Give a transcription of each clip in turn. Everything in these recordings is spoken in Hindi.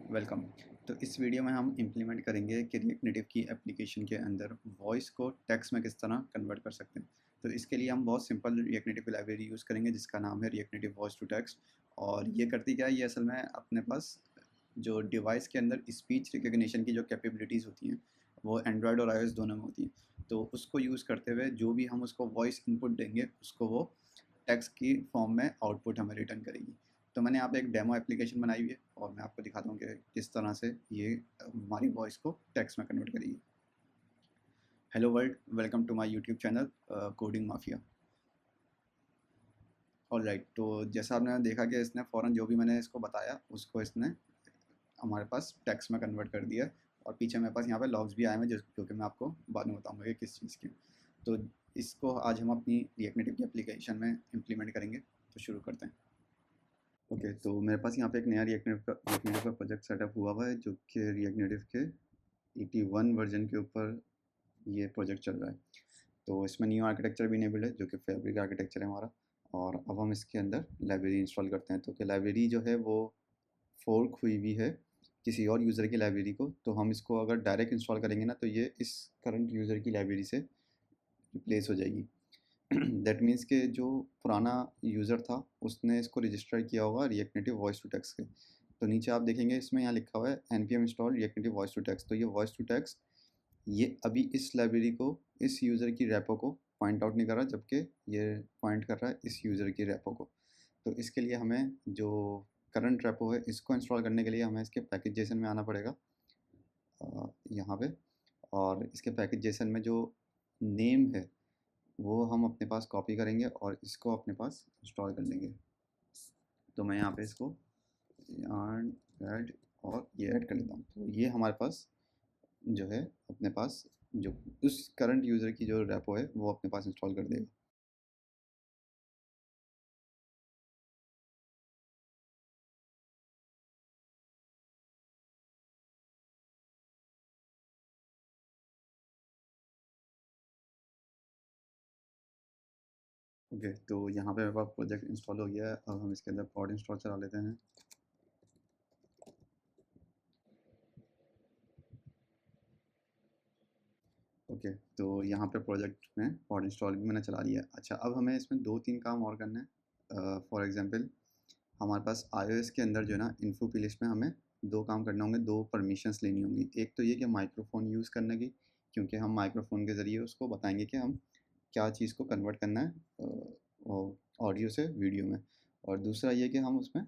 वेलकम। तो इस वीडियो में हम इम्प्लीमेंट करेंगे कि रिएक्ट नेटिव की एप्लीकेशन के अंदर वॉइस को टेक्स्ट में किस तरह कन्वर्ट कर सकते हैं। तो इसके लिए हम बहुत सिंपल रिएक्ट नेटिव की लाइब्रेरी यूज़ करेंगे जिसका नाम है React Native voice to text. और ये करती क्या है, ये असल में अपने पास जो डिवाइस के अंदर स्पीच रिकग्निशन की जो कैपेबिलिटीज़ होती हैं वो एंड्रॉयड और iOS दोनों में होती हैं। तो उसको यूज़ करते हुए जो भी हम उसको वॉइस इनपुट देंगे उसको वो टेक्स्ट की फॉर्म में आउटपुट हमें रिटर्न करेगी। तो मैंने यहाँ पे एक डेमो एप्लीकेशन बनाई हुई है और मैं आपको दिखाता हूँ कि किस तरह से ये हमारी वॉइस को टेक्स्ट में कन्वर्ट करेगी। Hello world, welcome to my YouTube channel Coding Mafia. Alright, तो जैसा आपने देखा कि इसने फ़ौरन जो भी मैंने इसको बताया उसको इसने हमारे पास टेक्स्ट में कन्वर्ट कर दिया। और पीछे मेरे पास यहाँ पे लॉग्स भी आए हैं जो कि मैं आपको बाद में बताऊँगा कि किस चीज़ की। तो इसको आज हम अपनी रिएक्ट नेटिव की एप्लीकेशन में इम्प्लीमेंट करेंगे। तो शुरू करते हैं। ओके, तो मेरे पास यहाँ पे एक नया रिएक्ट नेटिव का प्रोजेक्ट सेटअप हुआ है जो कि रिएक्ट नेटिव के 81 वर्जन के ऊपर ये प्रोजेक्ट चल रहा है। तो इसमें न्यू आर्किटेक्चर भी इनेबल्ड है जो कि फैब्रिक आर्किटेक्चर है हमारा। और अब हम इसके अंदर लाइब्रेरी इंस्टॉल करते हैं। तो कि लाइब्रेरी जो है वो फोर्क हुई हुई है किसी और यूज़र की लाइब्रेरी को। तो हम इसको अगर डायरेक्ट इंस्टॉल करेंगे ना तो ये इस करंट यूज़र की लाइब्रेरी से रिप्लेस हो जाएगी। दैट मीन्स कि जो पुराना यूज़र था उसने इसको रजिस्टर किया होगा React Native voice to text के। तो नीचे आप देखेंगे इसमें यहाँ लिखा हुआ है npm install React Native voice to text. तो ये वॉइस टू टेक्स्ट ये अभी इस लाइब्रेरी को, इस यूज़र की रेपो को पॉइंट आउट नहीं कर रहा, जबकि ये पॉइंट कर रहा है इस यूज़र की रेपो को। तो इसके लिए हमें जो करंट रेपो है इसको इंस्टॉल करने के लिए हमें इसके पैकेज जेसन में आना पड़ेगा यहाँ पे। और इसके पैकेज जेसन में जो नेम है वो हम अपने पास कॉपी करेंगे और इसको अपने पास इंस्टॉल कर लेंगे। तो मैं यहाँ पे इसको yarn ऐड और ये ऐड कर लेता हूँ। तो ये हमारे पास जो है अपने पास जो उस करंट यूज़र की जो रेपो है वो अपने पास इंस्टॉल कर देगा। ओके, तो यहाँ पे मेरे पास प्रोजेक्ट इंस्टॉल हो गया है। अब हम इसके अंदर पॉड इंस्टॉल चला लेते हैं। ओके, तो यहाँ पे प्रोजेक्ट में पॉड इंस्टॉल भी मैंने चला लिया है। अच्छा, अब हमें इसमें 2-3 काम और करने हैं। फॉर एग्जांपल हमारे पास iOS के अंदर जो है ना इन्फो की लिस्ट में हमें 2 काम करने होंगे, 2 परमिशंस लेनी होंगी। एक तो ये कि माइक्रोफ़ोन यूज़ करने की, क्योंकि हम माइक्रोफ़ोन के ज़रिए उसको बताएंगे कि हम क्या चीज़ को कन्वर्ट करना है ऑडियो से वीडियो में। और दूसरा ये कि हम उसमें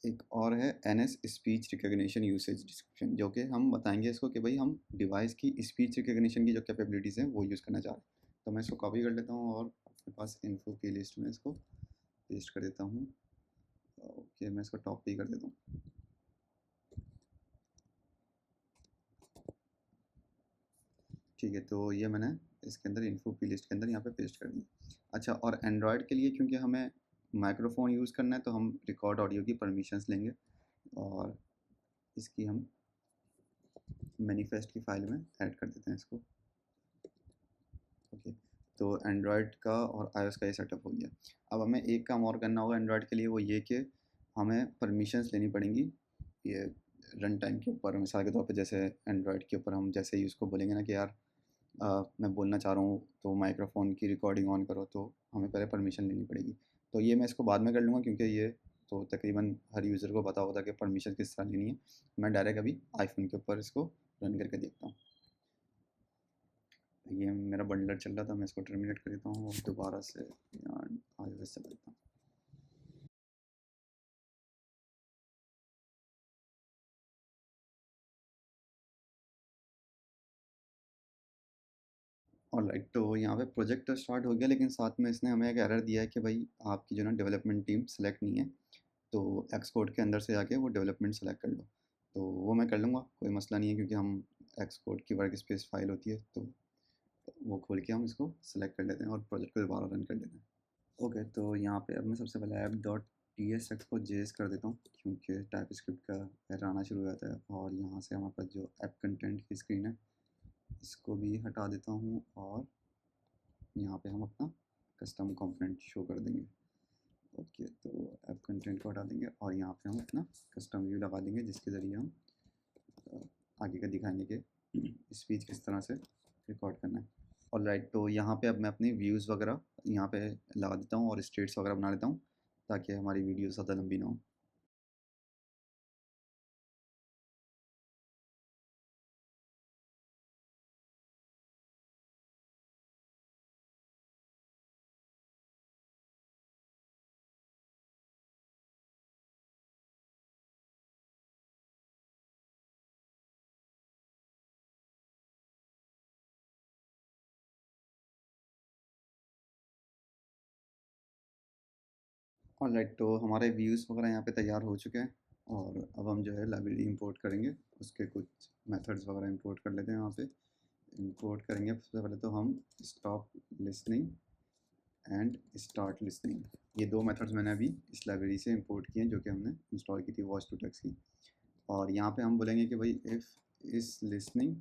एक और है NS speech recognition usage description, जो कि हम बताएंगे इसको कि भाई हम डिवाइस की स्पीच रिकग्निशन की जो कैपेबिलिटीज़ हैं वो यूज़ करना चाह रहे हैं। तो मैं इसको कॉपी कर लेता हूँ और अपने पास इन्फो की लिस्ट में इसको पेस्ट कर देता हूँ। ओके, मैं इसको टॉप पे ही कर देता हूँ। ठीक है, तो ये मैंने इसके अंदर इन्फो की लिस्ट के अंदर यहाँ पे पेस्ट कर दिया। अच्छा, और एंड्रॉयड के लिए क्योंकि हमें माइक्रोफोन यूज़ करना है तो हम रिकॉर्ड ऑडियो की परमिशंस लेंगे और इसकी हम मैनिफेस्ट की फाइल में ऐड कर देते हैं इसको। ओके, तो एंड्रॉयड का और iOS का ये सेटअप हो गया। अब हमें एक काम और करना होगा एंड्रॉयड के लिए, वो ये कि हमें परमिशंस लेनी पड़ेंगी ये रन टाइम के ऊपर। मिसाल के तौर पे जैसे एंड्रॉयड के ऊपर हम जैसे ही उसको बोलेंगे ना कि यार मैं बोलना चाह रहा हूँ तो माइक्रोफ़ोन की रिकॉर्डिंग ऑन करो, तो हमें पहले परमिशन लेनी पड़ेगी। तो ये मैं इसको बाद में कर लूँगा क्योंकि ये तो तकरीबन हर यूज़र को पता होता है कि परमिशन किस तरह लेनी है। मैं डायरेक्ट अभी आईफ़ोन के ऊपर इसको रन करके देखता हूँ। ये मेरा बंडलर चल रहा था, मैं इसको टर्मिनेट कर देता हूँ और दोबारा से iOS से करता हूँ। ऑलराइट, तो यहाँ पे प्रोजेक्ट तो स्टार्ट हो गया, लेकिन साथ में इसने हमें एक एरर दिया है कि भाई आपकी जो ना डेवलपमेंट टीम सेलेक्ट नहीं है, तो एक्सकोड के अंदर से जाके वो डेवलपमेंट सेलेक्ट कर लो। तो वो मैं कर लूँगा, कोई मसला नहीं है, क्योंकि हम एक्सकोड की वर्क स्पेस फाइल होती है तो वो खोल के हम इसको सेलेक्ट कर लेते हैं और प्रोजेक्ट को दोबारा रन कर लेते हैं। ओके, तो यहाँ पे अब मैं सबसे पहले ऐप डॉट tsx को जेएस कर देता हूँ क्योंकि टाइप स्क्रिप्ट का एरर आना शुरू हो जाता है। और यहाँ से हमारे पास जो ऐप कंटेंट की स्क्रीन है इसको भी हटा देता हूँ और यहाँ पे हम अपना कस्टम कंपोनेंट शो कर देंगे। ओके, तो ऐप कंटेंट को हटा देंगे और यहाँ पे हम अपना कस्टम व्यू लगा देंगे, जिसके ज़रिए हम अ, आगे का दिखाएंगे कि स्पीच किस तरह से रिकॉर्ड करना है। और राइट, तो यहाँ पे अब मैं अपनी व्यूज़ वगैरह यहाँ पे लगा देता हूँ और स्टेट्स वगैरह बना लेता हूँ, ताकि हमारी वीडियो ज़्यादा लंबी ना हो। ऑलराइट, तो हमारे व्यूज़ वगैरह यहाँ पे तैयार हो चुके हैं और अब हम जो है लाइब्रेरी इंपोर्ट करेंगे, उसके कुछ मेथड्स वगैरह इंपोर्ट कर लेते हैं। यहाँ पे इंपोर्ट करेंगे सबसे पहले तो हम stop listening and start listening, ये दो मेथड्स मैंने अभी इस लाइब्रेरी से इंपोर्ट किए हैं, जो कि हमने इंस्टॉल की थी वॉच टू टेक्स्ट की। और यहाँ पे हम बोलेंगे कि भाई इफ़ इज़ लिसनिंग,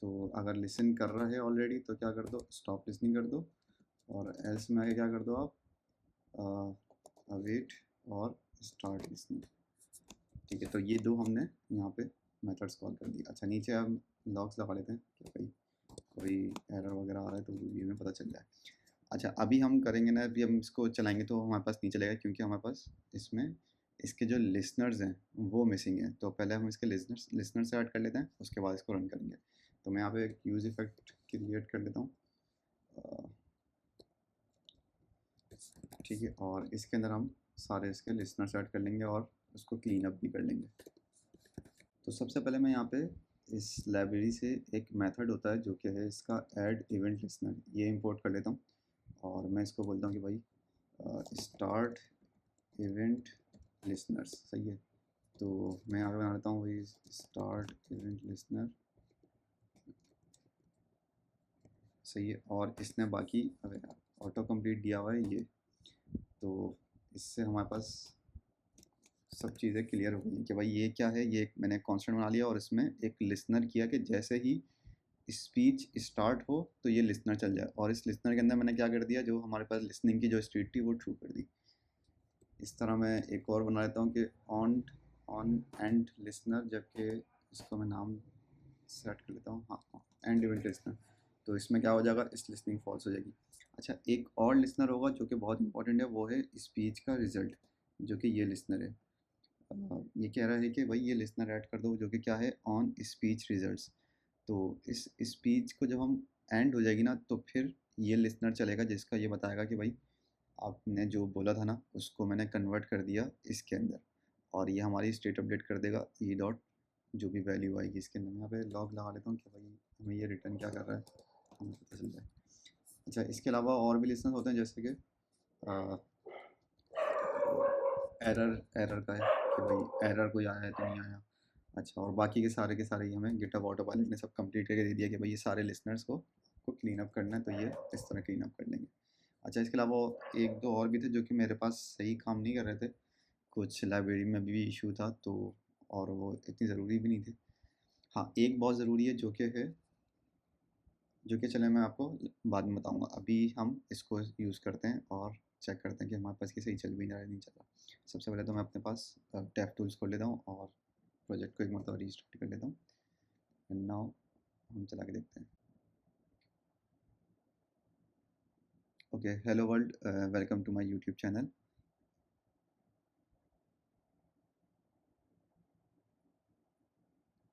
तो अगर लिसन कर रहा है ऑलरेडी तो क्या कर दो, स्टॉप लिसनिंग कर दो, और एल्स में आगे क्या कर दो आप, अवेट और स्टार्ट लिसनिंग। ठीक है, तो ये दो हमने यहाँ पे मेथड्स कॉल कर दिए। अच्छा, नीचे हम लॉग्स लगा लेते हैं कि भाई कोई एरर वगैरह आ रहा है तो वीडियो में पता चल जाए। अच्छा, अभी हम करेंगे ना, अभी हम इसको चलाएंगे तो हमारे पास नहीं चलेगा, क्योंकि हमारे पास इसमें इसके जो लिसनर्स हैं वो मिसिंग हैं। तो पहले हम इसके लिसनर से ऐड कर लेते हैं, उसके बाद इसको रन करेंगे। तो मैं यहाँ पे एक यूज़ इफेक्ट क्रिएट कर लेता हूँ, ठीक है, और इसके अंदर हम सारे इसके लिसनर्स ऐड कर लेंगे और उसको क्लीन अप भी कर लेंगे। तो सबसे पहले मैं यहाँ पे इस लाइब्रेरी से एक मेथड होता है जो कि है इसका ऐड इवेंट लिसनर, ये इंपोर्ट कर लेता हूँ और मैं इसको बोलता हूँ कि भाई स्टार्ट इवेंट लिसनर्स, सही है। तो मैं यहाँ पे बना लेता हूँ भाई स्टार्ट इवेंट लिसनर, सही है। और इसने बाकी ऑटो कंप्लीट दिया हुआ है ये, तो इससे हमारे पास सब चीज़ें क्लियर हो गई हैं कि भाई ये क्या है। ये एक मैंने कॉन्स्टेंट बना लिया और इसमें एक लिसनर किया कि जैसे ही स्पीच स्टार्ट हो तो ये लिसनर चल जाए, और इस लिसनर के अंदर मैंने क्या कर दिया, जो हमारे पास लिसनिंग की जो स्टेट थी वो ट्रू कर दी। इस तरह मैं एक और बना लेता हूँ कि ऑन ऑन एंड लिसनर, जबकि इसको मैं नाम सेट कर लेता हूँ, हाँ, एंड इवेंट लिसनर। तो इसमें क्या हो जाएगा, इस लिसनिंग फॉल्स हो जाएगी। अच्छा, एक और लिसनर होगा जो कि बहुत इंपॉर्टेंट है, वो है स्पीच का रिजल्ट, जो कि ये लिसनर है। ये कह रहा है कि भाई ये लिसनर ऐड कर दो, जो कि क्या है, ऑन स्पीच रिजल्ट्स। तो इस स्पीच को जब हम एंड हो जाएगी ना, तो फिर ये लिसनर चलेगा जिसका ये बताएगा कि भाई आपने जो बोला था ना उसको मैंने कन्वर्ट कर दिया इसके अंदर, और ये हमारी स्टेट अपडेट कर देगा ई डॉट, जो भी वैल्यू आएगी इसके अंदर। मैं यहाँ पे लॉग लगा लेता हूँ कि भाई हमें ये रिटर्न क्या कर रहा है, हमें पता चल जाए। अच्छा, इसके अलावा और भी लिसनर होते हैं, जैसे कि एरर एरर का है कि भाई एरर कोई आया है तो नहीं आया। अच्छा, और बाकी के सारे ही हमें गिटहब ऑटो पायलट ने सब कंप्लीट करके दे दिया कि भाई ये सारे लिसनर्स को क्लीन अप करना है, तो ये इस तरह क्लीन अप कर लेंगे। अच्छा, इसके अलावा एक दो और भी थे जो कि मेरे पास सही काम नहीं कर रहे थे, कुछ लाइब्रेरी में भी इशू था, तो और वो इतनी ज़रूरी भी नहीं थी। हाँ, एक बहुत ज़रूरी है जो कि चले मैं आपको बाद में बताऊँगा। अभी हम इसको यूज़ करते हैं और चेक करते हैं कि हमारे पास ये सही चल भी रहा है नहीं चल रहा। सबसे पहले तो मैं अपने पास डेव टूल्स खोल लेता हूँ और प्रोजेक्ट को एक मरतबा रीस्टार्ट कर लेता हूँ। एंड नाउ हम चला के देखते हैं। Okay, hello world, welcome to my YouTube channel.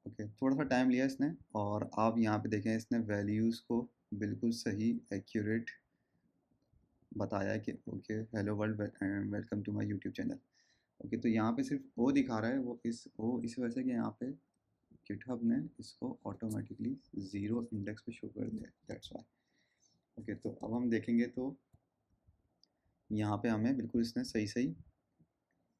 Okay, थोड़ा सा टाइम लिया इसने, और आप यहाँ पे देखें इसने वैल्यूज़ को बिल्कुल सही एक्यूरेट बताया है कि okay hello world welcome to my YouTube channel. Okay, तो यहाँ पे सिर्फ ओ दिखा रहा है, वो इस वजह से कि यहाँ पे गिटहब ने इसको ऑटोमेटिकली ज़ीरो इंडेक्स पे शो कर दिया है, दैट्स वाई। ओके, तो अब हम देखेंगे तो यहाँ पे हमें बिल्कुल इसने सही सही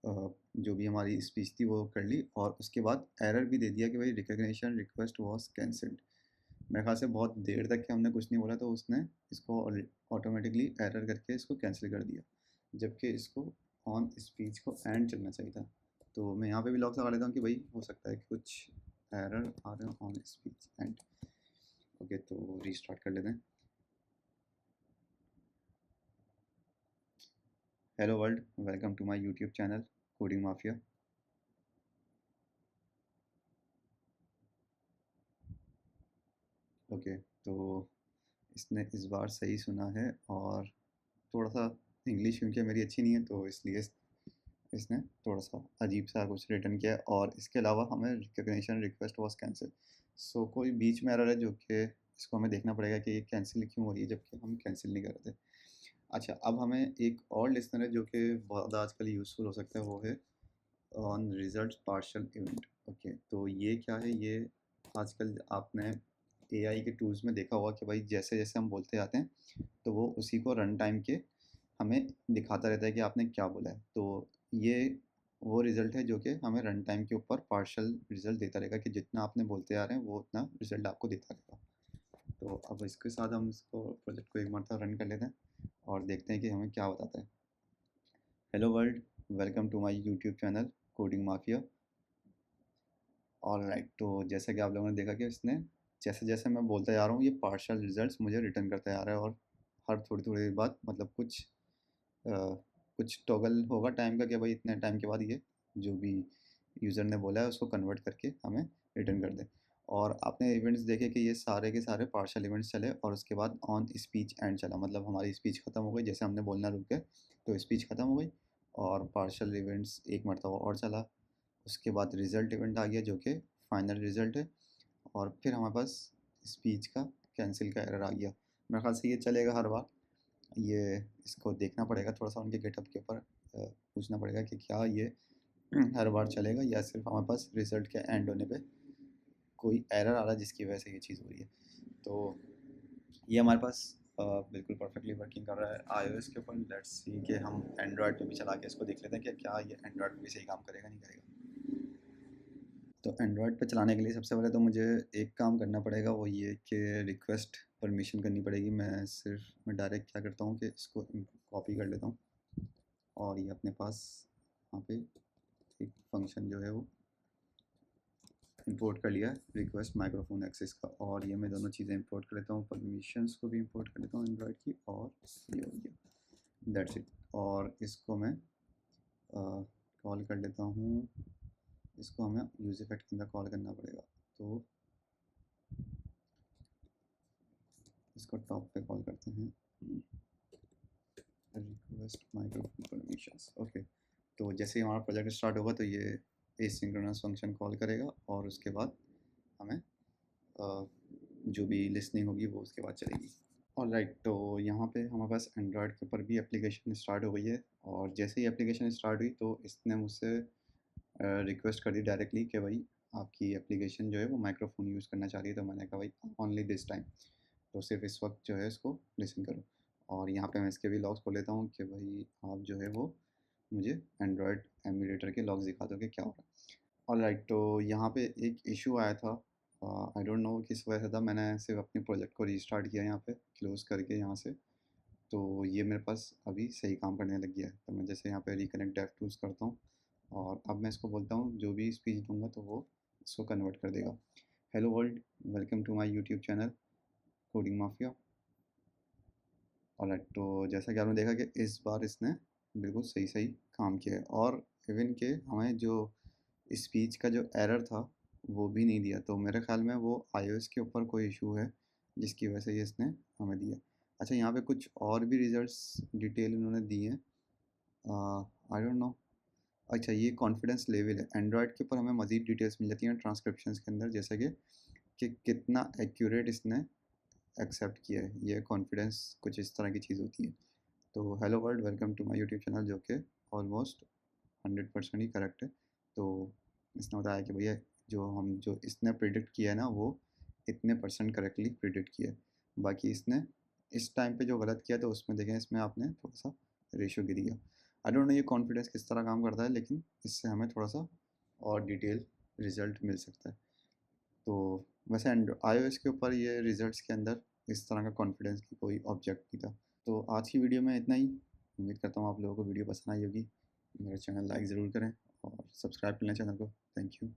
जो भी हमारी स्पीच थी वो कर ली, और उसके बाद एरर भी दे दिया कि भाई रिकग्निशन रिक्वेस्ट वॉज कैंसल्ड। मेरे ख्याल से बहुत देर तक के हमने कुछ नहीं बोला, तो उसने इसको ऑटोमेटिकली एरर करके इसको कैंसिल कर दिया, जबकि इसको ऑन स्पीच को एंड चलना चाहिए था। तो मैं यहाँ पे भी लॉक लगा लेता हूँ कि भाई हो सकता है कि कुछ एरर आ रहे हो ऑन स्पीच एंड। ओके, तो रीस्टार्ट कर लेते हैं। Hello world, welcome to my YouTube channel Coding Mafia. Okay, तो इसने इस बार सही सुना है और थोड़ा सा इंग्लिश क्योंकि मेरी अच्छी नहीं है तो इसलिए इसने थोड़ा सा अजीब सा कुछ रिटर्न किया है। और इसके अलावा हमें रिकग्निशन रिक्वेस्ट वाज कैंसिल। सो कोई बीच में एरर है जो कि इसको हमें देखना पड़ेगा कि ये कैंसिल क्यों हो रही है जबकि हम कैंसिल नहीं कर रहे थे। अच्छा, अब हमें एक और लिसनर है जो कि बहुत आजकल यूज़फुल हो सकता है, वो है on result partial event. Okay, तो ये क्या है? ये आजकल आपने एआई के टूल्स में देखा होगा कि भाई जैसे जैसे हम बोलते जाते हैं तो वो उसी को रन टाइम के हमें दिखाता रहता है कि आपने क्या बोला है। तो ये वो रिज़ल्ट है जो कि हमें रन टाइम के ऊपर पार्शियल रिज़ल्ट देता रहेगा कि जितना आपने बोलते आ रहे हैं वो उतना रिज़ल्ट आपको देता रहेगा। तो अब इसके साथ हम इसको प्रोजेक्ट को एक मरतबा रन कर लेते हैं और देखते हैं कि हमें क्या बताता है। Hello world, welcome to my YouTube channel Coding Mafia. All right, तो जैसा कि आप लोगों ने देखा कि इसने जैसे जैसे मैं बोलता जा रहा हूँ ये पार्शियल रिजल्ट्स मुझे रिटर्न करता जा रहा है। और हर थोड़ी थोड़ी देर बाद मतलब कुछ टॉगल होगा टाइम का कि भाई इतने टाइम के बाद ये जो भी यूज़र ने बोला है उसको कन्वर्ट करके हमें रिटर्न कर दे। और आपने इवेंट्स देखे कि ये सारे के सारे पार्शियल इवेंट्स चले और उसके बाद ऑन स्पीच एंड चला, मतलब हमारी स्पीच ख़त्म हो गई, जैसे हमने बोलना रुक गए तो स्पीच ख़त्म हो गई और पार्शियल इवेंट्स एक मरतबा और चला। उसके बाद रिज़ल्ट इवेंट आ गया जो कि फाइनल रिज़ल्ट है। और फिर हमारे पास स्पीच का कैंसिल का एरर आ गया। मेरे ख्याल से ये चलेगा हर बार। ये इसको देखना पड़ेगा थोड़ा सा उनके गेटअप के ऊपर, पूछना पड़ेगा कि क्या ये हर बार चलेगा या सिर्फ हमारे पास रिज़ल्ट के एंड होने पे कोई एरर आ रहा है जिसकी वजह से ये चीज़ हो रही है। तो ये हमारे पास बिल्कुल परफेक्टली वर्किंग कर रहा है आईओएस के ऊपर। लेट्स सी कि हम एंड्रॉयड पे भी चला के इसको देख लेते हैं कि क्या ये एंड्रॉयड पे भी सही काम करेगा नहीं करेगा। तो एंड्रॉयड पे चलाने के लिए सबसे पहले तो मुझे एक काम करना पड़ेगा, वो ये कि रिक्वेस्ट परमिशन करनी पड़ेगी। मैं डायरेक्ट क्या करता हूँ कि इसको कॉपी कर लेता हूँ और ये अपने पास यहाँ पे एक फंक्शन जो है वो इंपोर्ट कर लिया रिक्वेस्ट माइक्रोफोन एक्सेस का। और ये मैं दोनों चीज़ें इंपोर्ट कर लेता हूँ, परमिशंस को भी इंपोर्ट कर लेता हूँ एंड्रॉयड की, और ये हो गया, दैट्स इट। और इसको मैं कॉल कर लेता हूँ, इसको हमें यूज इफेक्ट के अंदर कॉल करना पड़ेगा। तो इसको टॉप पे कॉल करते हैं, रिक्वेस्ट माइक्रोफोन परमिशंस। ओके, तो जैसे ही हमारा प्रोजेक्ट स्टार्ट होगा तो ये एसिंक्रोनस फंक्शन कॉल करेगा और उसके बाद हमें जो भी लिसनिंग होगी वो उसके बाद चलेगी। ऑल राइट, तो यहाँ पे हमारे पास एंड्रॉयड के ऊपर भी एप्लीकेशन स्टार्ट हो गई है। और जैसे ही एप्लीकेशन स्टार्ट हुई तो इसने मुझसे रिक्वेस्ट कर दी डायरेक्टली कि भाई आपकी एप्लीकेशन जो है वो माइक्रोफोन यूज़ करना चाह रही है। तो मैंने कहा भाई ओनली दिस टाइम, तो सिर्फ इस वक्त जो है इसको लिसन करो। और यहाँ पे मैं इसके भी लॉग्स खोल लेता हूँ कि भाई आप जो है वो मुझे एंड्रॉयड एमुलेटर के लॉग्स दिखा दो कि क्या हो रहा है। ऑल राइट, तो यहाँ पे एक इशू आया था, आई डोंट नो किस वजह से था। मैंने सिर्फ अपने प्रोजेक्ट को रीस्टार्ट किया यहाँ पे क्लोज़ करके यहाँ से, तो ये मेरे पास अभी सही काम करने लग गया है। तो मैं जैसे यहाँ पे रिकनेक्ट डेव टूल्स करता हूँ और अब मैं इसको बोलता हूँ जो भी स्पीच दूंगा तो वो इसको कन्वर्ट कर देगा। Hello world, welcome to my YouTube channel Coding Mafia. Alright, तो जैसा कि आपने देखा कि इस बार इसने बिल्कुल सही सही काम किया है और इवन के हमें जो स्पीच का जो एरर था वो भी नहीं दिया। तो मेरे ख्याल में वो iOS के ऊपर कोई इशू है जिसकी वजह से ये इसने हमें दिया। अच्छा, यहाँ पे कुछ और भी रिजल्ट्स डिटेल उन्होंने दी हैं, आई डोंट नो। अच्छा, ये कॉन्फिडेंस लेवल है। एंड्रॉयड के ऊपर हमें मज़ीद डिटेल्स मिल जाती हैं ट्रांसक्रिप्शंस के अंदर, जैसे कि कितना एक्यूरेट इसने एक्सेप्ट किया है। ये कॉन्फिडेंस कुछ इस तरह की चीज़ होती है। तो hello world, welcome to my YouTube channel जो कि ऑलमोस्ट 100% ही करेक्ट है। तो इसने बताया कि भैया जो इसने प्रिडिक्ट किया है ना वो इतने परसेंट करेक्टली प्रिडिक्ट किया है। बाकी इसने इस टाइम पे जो गलत किया तो उसमें देखें इसमें आपने थोड़ा सा रेशो गिर गया। आई डोंट नो ये कॉन्फिडेंस किस तरह काम करता है, लेकिन इससे हमें थोड़ा सा और डिटेल रिजल्ट मिल सकता है। तो वैसे iOS के ऊपर ये रिजल्ट्स के अंदर इस तरह का कॉन्फिडेंस की कोई ऑब्जेक्ट नहीं था। तो आज की वीडियो में इतना ही। उम्मीद करता हूँ आप लोगों को वीडियो पसंद आई होगी। मेरा चैनल लाइक ज़रूर करें और सब्सक्राइब कर लें चैनल को। Thank you.